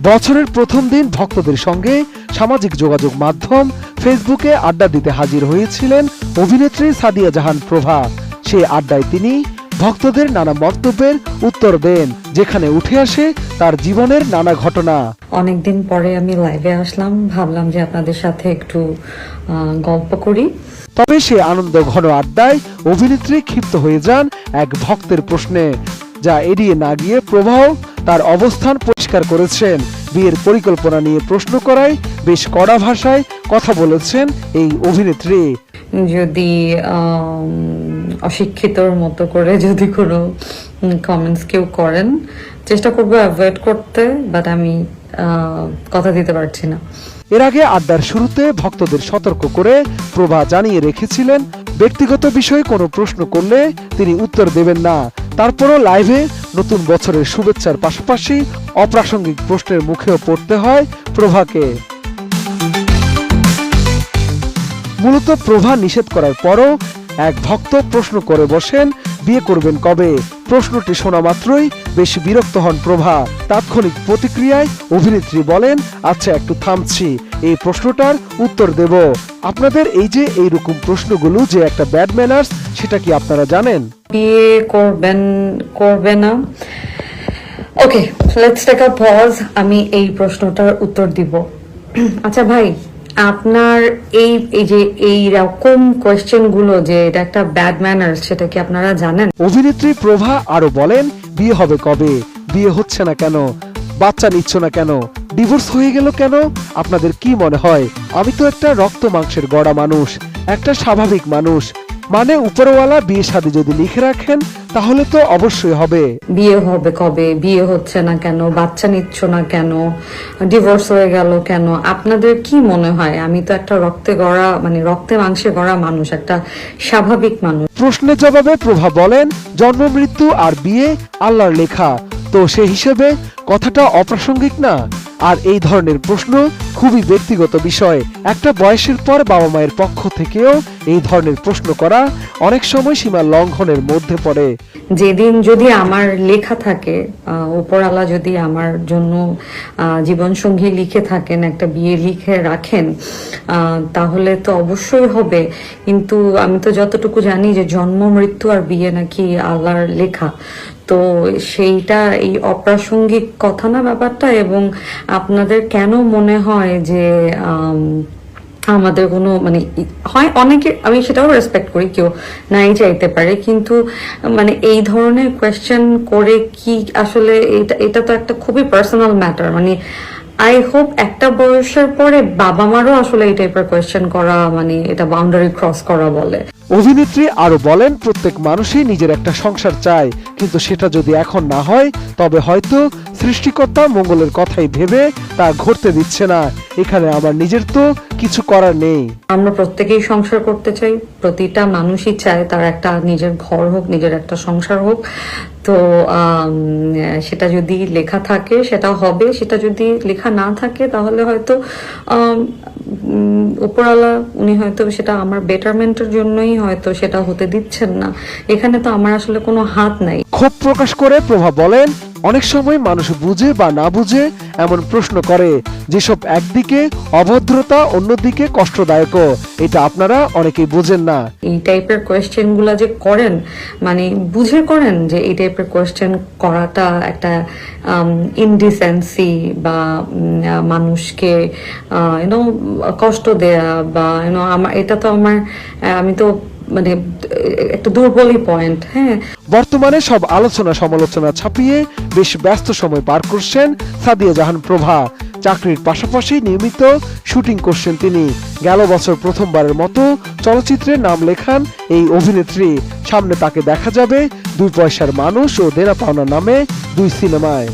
বছরের প্রথম দিন ভক্তদের সঙ্গে সামাজিক যোগাযোগ মাধ্যম ফেসবুকে আড্ডা দিতে হাজির হয়েছিলেন অভিনেত্রী সাদিয়া জাহান প্রভা। সেই আড্ডায় তিনি ভক্তদের নানা মন্তব্যের উত্তর দেন, যেখানে উঠে আসে তার জীবনের নানা ঘটনা। অনেকদিন পরে আমি লাইভে আসলাম, ভাবলাম যে আপনাদের সাথে একটু গল্প করি। তবে সে আনন্দ ঘন আড্ডায় অভিনেত্রী ক্ষিপ্ত হয়ে যান এক ভক্তের প্রশ্নে, যা এড়িয়ে না গিয়ে প্রভাও তার অবস্থান পরিষ্কার করেছেন। বিয়ের পরিকল্পনা নিয়ে প্রশ্ন করায় বেশ কড়া ভাষায় কথা বলেছেন এই অভিনেত্রী। যদি অশিক্ষিতর মতো করে যদি কোনো কমেন্টস কেউ করেন, চেষ্টা করবো অ্যাভয়েড করতে, বাট আমি কথা দিতে পারছি না। এর আগে আড্ডার শুরুতে ভক্তদের সতর্ক করে প্রভা জানিয়ে রেখেছিলেন, ব্যক্তিগত বিষয়ে কোনো প্রশ্ন করলে তিনি উত্তর দেবেন না। তারপরও লাইভে নতুন বছরের শুভেচ্ছার পাশাপাশি অপ্রাসঙ্গিক প্রশ্নের মুখেও পড়তে হয় প্রভাকে। মূলত প্রভা নিষেধ করার পরও এক ভক্ত প্রশ্ন করে বসেন, বিয়ে করবেন কবে? প্রশ্নটি শোনা মাত্রই বেশ বিরক্ত হন প্রভা। তাৎক্ষণিক প্রতিক্রিয়ায় অভিনেত্রী বলেন, আচ্ছা একটু থামছি, এই প্রশ্নটার উত্তর দেব। আপনাদের এই যে এইরকম প্রশ্নগুলো যে একটা ব্যাড ম্যানার্স, সেটা কি আপনারা জানেন? বিয়ে করবে না? ওকে, লেটস টেক আ পজ। আমি এই প্রশ্নটার উত্তর দিব। আচ্ছা ভাই, আপনার এই যে এইরকম কোয়েশ্চেন গুলো যে এটা একটা ব্যাড ম্যানার্স, সেটা কি আপনারা জানেন? অভিনেত্রী প্রভা আরো বলেন, বিয়ে হবে কবে? বিয়ে হচ্ছে না কেন? বাচ্চা নিচ্ছ না কেন? ডিভোর্স হয়ে গেল কেন? আপনাদের কি মনে হয়? আমি তো একটা রক্ত মাংসের গড়া মানুষ, একটা স্বাভাবিক মানুষ। মানে উপরওয়ালা বিয়ে শাদী যদি লিখে রাখেন তাহলে তো অবশ্যই হবে। বিয়ে হবে কবে? বিয়ে হচ্ছে না কেন? বাচ্চা নিচ্ছ না কেন? ডিভোর্স হয়ে গেল কেন? আপনাদের কি মনে হয়? আমি তো একটা রক্তে মাংসে গড়া মানুষ, একটা স্বাভাবিক মানুষ। প্রশ্নের জবাবে প্রভা বলেন, জন্ম মৃত্যু আর বিয়ে আল্লাহর লেখা, তো সে হিসেবে কথাটা অপ্রাসঙ্গিক না। আর এই ধরনের প্রশ্ন খুবই ব্যক্তিগত বিষয়। একটা বয়সের পর বাবা মায়ের পক্ষ থেকেও এই ধরনের প্রশ্ন করা অনেক সময় সীমা লঙ্ঘনের মধ্যে পড়ে। যেদিন যদি আমার লেখা থাকে, উপরওয়ালা যদি আমার জন্য জীবন সঙ্গী লিখে থাকেন, একটা বিয়ে লিখে রাখেন, তাহলে তো অবশ্যই হবে। কিন্তু আমি তো যতটুকু জানি যে জন্ম মৃত্যু আর বিয়ে নাকি আল্লাহর লেখা, তো সেইটা এই অপ্রাসঙ্গিক কথা না ব্যাপারটা। এবং আপনাদের কেন মনে হয় যে আমাদের কোনো হয় অনেকে, আমি সেটাও রেসপেক্ট করি, কেউ নাই চাইতে পারে, কিন্তু এই ধরনের কোয়েশ্চেন করে কি আসলে এটা তো একটা খুবই পার্সোনাল ম্যাটার। আই হোপ একটা বয়সের পরে বাবা মারও আসলে এই টাইপের কোয়েশ্চেন করা এটা বাউন্ডারি ক্রস করা বলে। অভিনেত্রী আরো বলেন, প্রত্যেক মানুষই নিজের একটা সংসার চায়, কিন্তু সেটা যদি এখন না হয় তবে হয়তো সৃষ্টিকর্তা মঙ্গলের কথাই ভেবে তা ঘটতে দিচ্ছে না। এখানে আমার নিজের তো কিছু করার নেই। আমরা প্রত্যেকেই সংসার করতে চাই, প্রতিটা মানুষই চায় তার একটা নিজের ঘর হোক, নিজের একটা সংসার হোক। তো সেটা যদি লেখা থাকে সেটা হবে, সেটা যদি লেখা না থাকে তাহলে হয়তো উপরওয়ালা উনি হয়তো সেটা আমার বেটারমেন্টের জন্যই হয়তো সেটা হতে দিচ্ছেন না। এখানে তো আমার আসলে কোনো হাত নাই। ক্ষোভ প্রকাশ করে প্রভা বলেন, অনেক সময় মানুষ বুঝে বা না বুঝে এমন প্রশ্ন করে যেসব একদিকে অভদ্রতা, অন্যদিকে কষ্টদায়ক। এটা আপনারা অনেকেই বোঝেন না। এই টাইপের কোয়েশ্চেন গুলা যে করেন, বুঝে করেন যে এই টাইপের কোয়েশ্চেন করাটা একটা ইনডিসেন্সি বা মানুষকে কষ্ট দেয়া বা এটা তো আমি তো একটা দুর্বলই পয়েন্ট। হ্যাঁ, বর্তমানে সব আলোচনা সমালোচনা ছাপিয়ে বেশ ব্যস্ত সময় পার করছেন সাদিয়া জাহান প্রভা। চাকরির পাশাপাশি নিয়মিত শুটিং করছেন তিনি। গেল বছর প্রথমবারের মতো চলচ্চিত্রে নাম লেখান এই অভিনেত্রী। সামনে তাকে দেখা যাবে দুই পয়সার মানুষ ও দেনা পাওনা নামে 2 সিনেমায়।